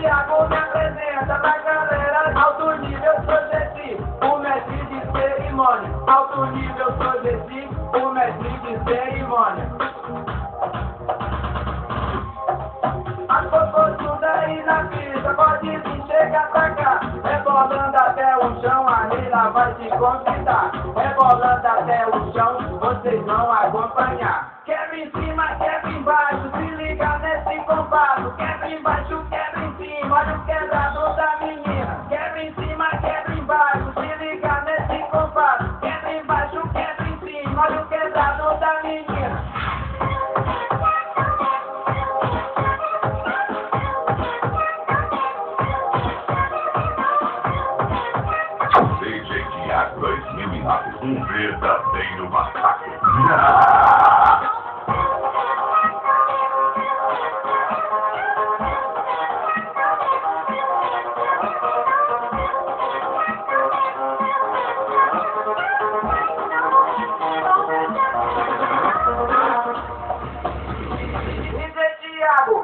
Thiago me apresenta pra galera. Alto nível, sou Gessi, o mestre de cerimônia. Alto nível, sou Gessi, o mestre de cerimônia. As popozudas aí na pista, pode vir, chega pra cá. Rebolando até o chão, a Leila vai te convidar. Rebolando até o chão, vocês vão acompanhar. Quebra em cima, quebra embaixo, se liga nesse compasso. Quebra embaixo, quebra em cima, olha o quebrado da menina. Quebra em cima, quebra embaixo, se liga nesse compasso. Quebra embaixo, quebra em cima, olha o quebrado da menina. DJ Thiago 2009, um verdadeiro massacre. DJ Thiago.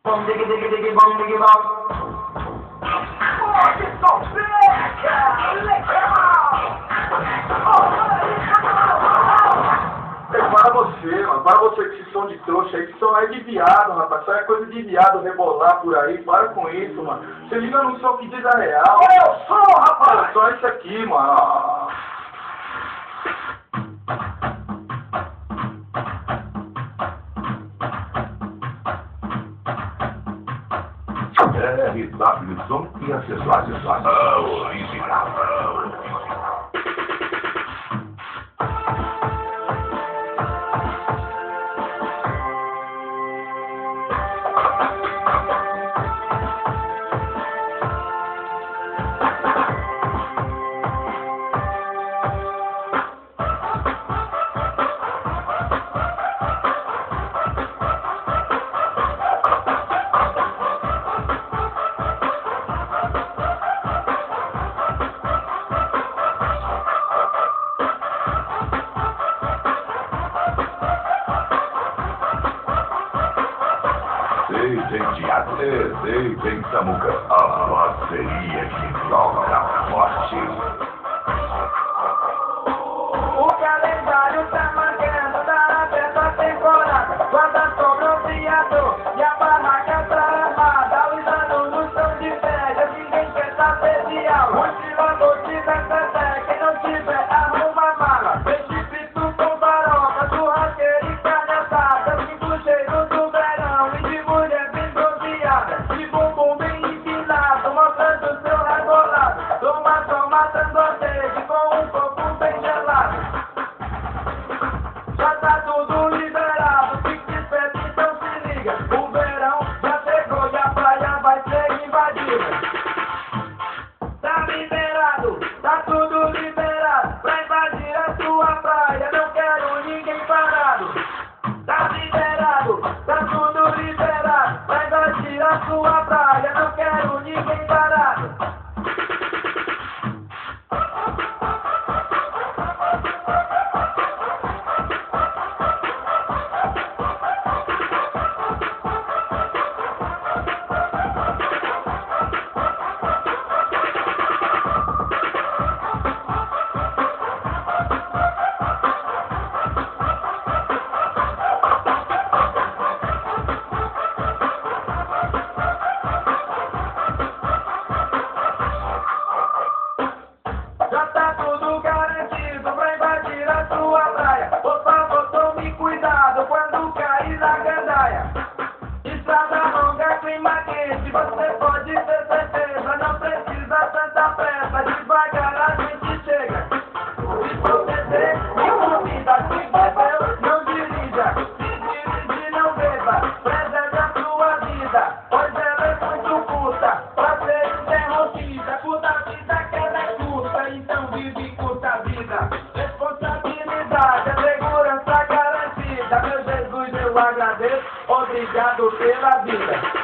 Bom, dig, dig, dig, bom, dig, bom. Oh, que sopeca! Legal! Para você, mano. Para você com esse som de trouxa aí. Que som é de viado, rapaz. Isso aí é coisa de viado rebolar por aí. Para com isso, mano. Você liga no som que diz a real. Qual é o som, rapaz? É só isso aqui, mano. RW Som e acessórios. Original. DJ Samuca, a bateria que toca forte. O calendário tá marcando, tá aberto a temporada. Guarda sobra o viador e a barraca tá armada. Os alunos estão de férias, ninguém quer saber de aula. O tirador tiver fé, quem não tiver arruma mala. Peixe frito com farofa, churrasqueira e carne assada. Sinto o cheiro do verão e de mulher bem bronzeada. De bumbum bem empinado, mostrando seu rebolado. Toma, toma, sanduíche com um copo bem gelado. Já tá tudo liberado, fique esperto, então se liga. O verão já chegou e a praia vai ser invadida. Tá liberado, tá tudo liberado. Pra invadir a sua praia, não quero ninguém parado. Tá liberado, tá tudo liberado. Pra invadir a sua praia, não quero ninguém parado. Já tá tudo garantido pra invadir a sua praia. Por favor, tome cuidado quando cair na gandaia. Estrada longa, clima quente, você pode ter certeza. Não precisa tanta pressa, devagar a gente chega. Se você tem comida, se bebeu, não dirija. Se dirigir, não beba, preserve a sua vida, pois ela é muito curta pra ser interrompida. Curta a vida que ela é curta, então vive curta a vida. Responsabilidade, a segurança garantida. Meu Jesus, eu agradeço, obrigado pela vida.